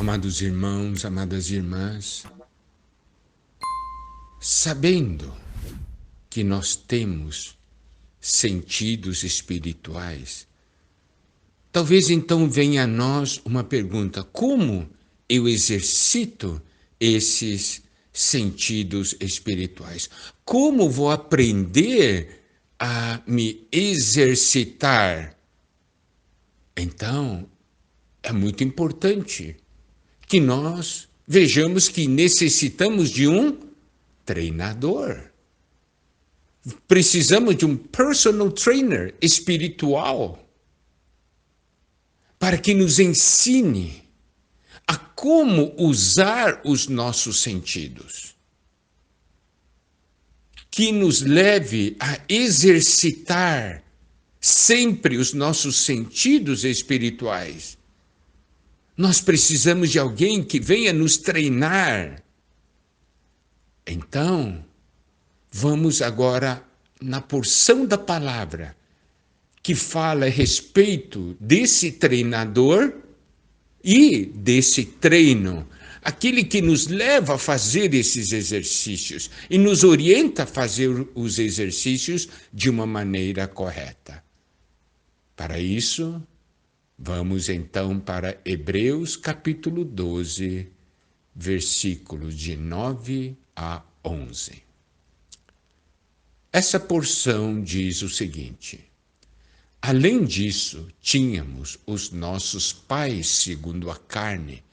Amados irmãos, amadas irmãs, sabendo que nós temos sentidos espirituais, talvez então venha a nós uma pergunta: como eu exercito esses sentidos espirituais? Como vou aprender a me exercitar? Então, é muito importante que nós vejamos que necessitamos de um treinador. Precisamos de um personal trainer espiritual para que nos ensine a como usar os nossos sentidos, que nos leve a exercitar sempre os nossos sentidos espirituais. Nós precisamos de alguém que venha nos treinar. Então, vamos agora na porção da palavra que fala a respeito desse treinador e desse treino, aquele que nos leva a fazer esses exercícios e nos orienta a fazer os exercícios de uma maneira correta. Para isso, vamos então para Hebreus capítulo 12, versículos de 9 a 11. Essa porção diz o seguinte: além disso, tínhamos os nossos pais segundo a carne,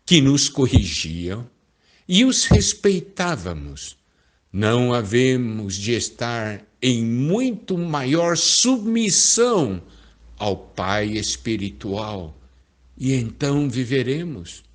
que nos corrigiam e os respeitávamos. Não havemos de estar em muito maior submissão ao Pai espiritual, e então viveremos.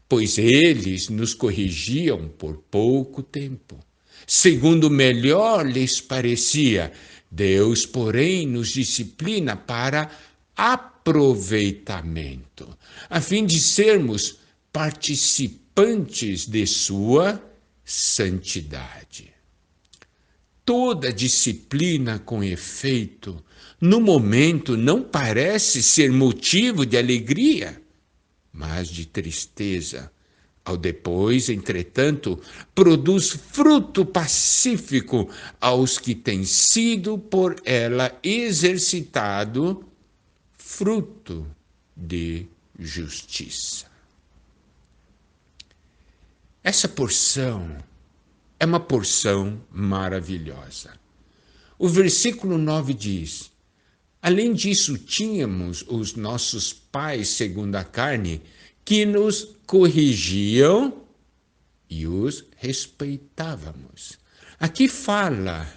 Pois eles nos corrigiam por pouco tempo, segundo melhor lhes parecia. Deus, porém, nos disciplina para aproveitamento, a fim de sermos participantes de sua santidade. Toda disciplina com efeito, no momento, não parece ser motivo de alegria, mas de tristeza. Ao depois, entretanto, produz fruto pacífico aos que têm sido por ela exercitado, fruto de justiça. Essa porção é uma porção maravilhosa. O versículo 9 diz: além disso, tínhamos os nossos pais segundo a carne, que nos corrigiam e os respeitávamos. Aqui fala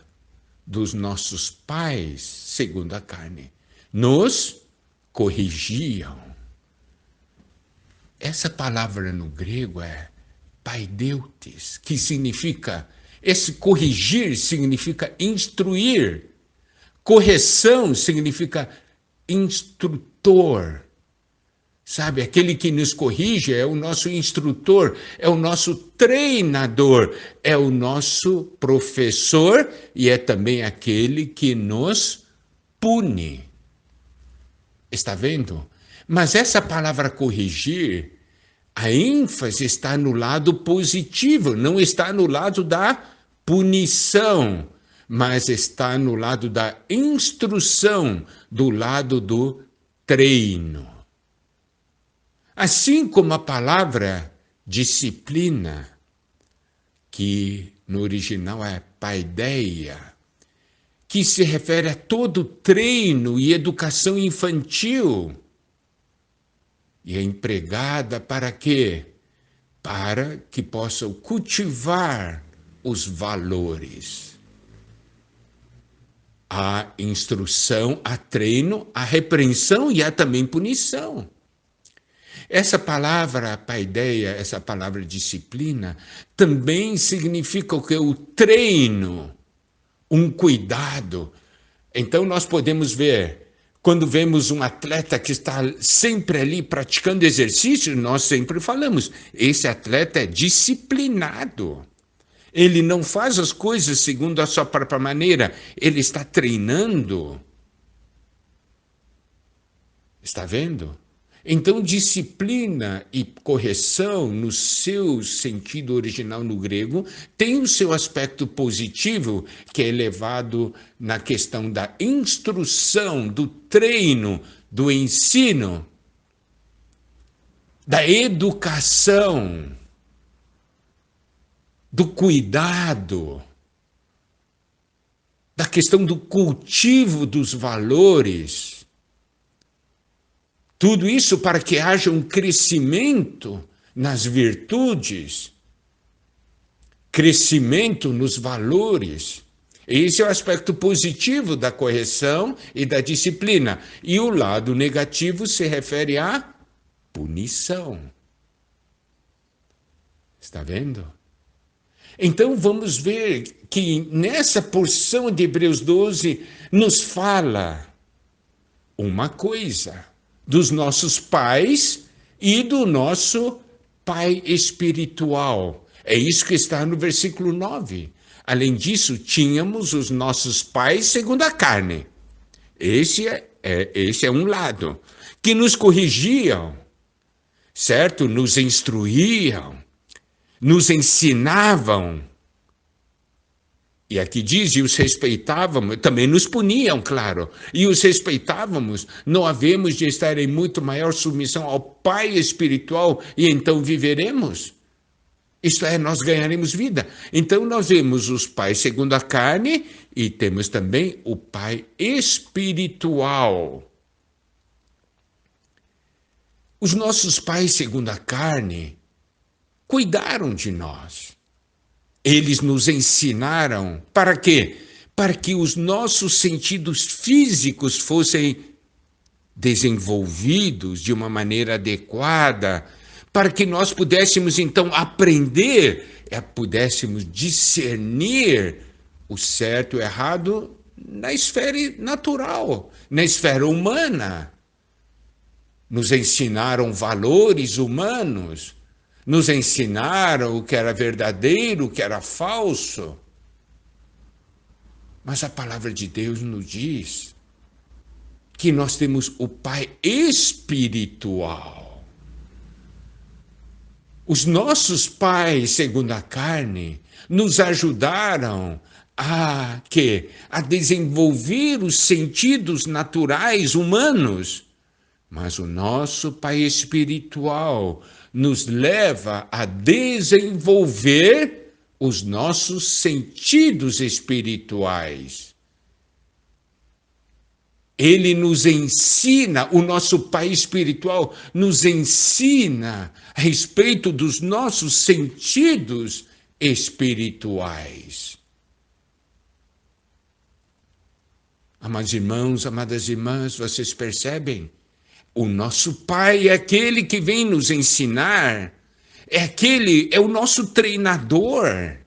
dos nossos pais segundo a carne. Nos corrigiam. Essa palavra no grego é paideutes, que significa, esse corrigir significa instruir. Correção significa instrutor. Sabe, aquele que nos corrige é o nosso instrutor, é o nosso treinador, é o nosso professor e é também aquele que nos pune. Está vendo? Mas essa palavra corrigir, a ênfase está no lado positivo, não está no lado da punição, mas está no lado da instrução, do lado do treino. Assim como a palavra disciplina, que no original é paideia, que se refere a todo treino e educação infantil, e é empregada para quê? Para que possam cultivar os valores. Há instrução, há treino, há repreensão e há também punição. Essa palavra paideia, essa palavra disciplina, também significa o que? O treino, um cuidado. Então nós podemos ver, quando vemos um atleta que está sempre ali praticando exercício, nós sempre falamos, esse atleta é disciplinado. Ele não faz as coisas segundo a sua própria maneira, ele está treinando. Está vendo? Então, disciplina e correção, no seu sentido original no grego, tem o seu aspecto positivo, que é elevado na questão da instrução, do treino, do ensino, da educação, do cuidado, da questão do cultivo dos valores. Tudo isso para que haja um crescimento nas virtudes, crescimento nos valores. Esse é o aspecto positivo da correção e da disciplina. E o lado negativo se refere à punição. Está vendo? Então vamos ver que nessa porção de Hebreus 12 nos fala uma coisa dos nossos pais e do nosso pai espiritual. É isso que está no versículo 9. Além disso, tínhamos os nossos pais segundo a carne. Esse é um lado. Que nos corrigiam, certo? Nos instruíam, nos ensinavam. E aqui diz, e os respeitávamos, também nos puniam, claro, e os respeitávamos, não havemos de estar em muito maior submissão ao Pai espiritual, e então viveremos? Isto é, nós ganharemos vida. Então nós vemos os pais segundo a carne, e temos também o Pai espiritual. Os nossos pais segundo a carne cuidaram de nós. Eles nos ensinaram para quê? Para que os nossos sentidos físicos fossem desenvolvidos de uma maneira adequada, para que nós pudéssemos então aprender, pudéssemos discernir o certo e o errado na esfera natural, na esfera humana. Nos ensinaram valores humanos, nos ensinaram o que era verdadeiro, o que era falso. Mas a palavra de Deus nos diz que nós temos o Pai espiritual. Os nossos pais, segundo a carne, nos ajudaram a desenvolver os sentidos naturais humanos. Mas o nosso Pai espiritual nos leva a desenvolver os nossos sentidos espirituais. Ele nos ensina, o nosso Pai espiritual nos ensina a respeito dos nossos sentidos espirituais. Amados irmãos, amadas irmãs, vocês percebem? O nosso Pai é aquele que vem nos ensinar, é o nosso treinador.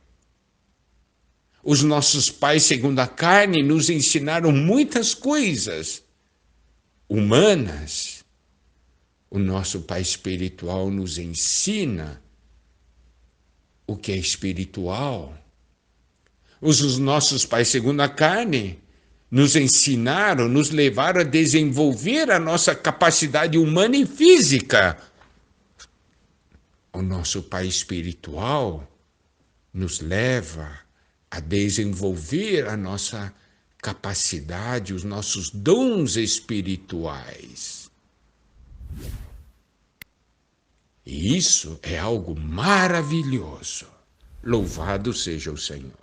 Os nossos pais, segundo a carne, nos ensinaram muitas coisas humanas. O nosso Pai espiritual nos ensina o que é espiritual. Os nossos pais, segundo a carne, nos ensinaram, nos levaram a desenvolver a nossa capacidade humana e física. O nosso Pai espiritual nos leva a desenvolver a nossa capacidade, os nossos dons espirituais. E isso é algo maravilhoso. Louvado seja o Senhor.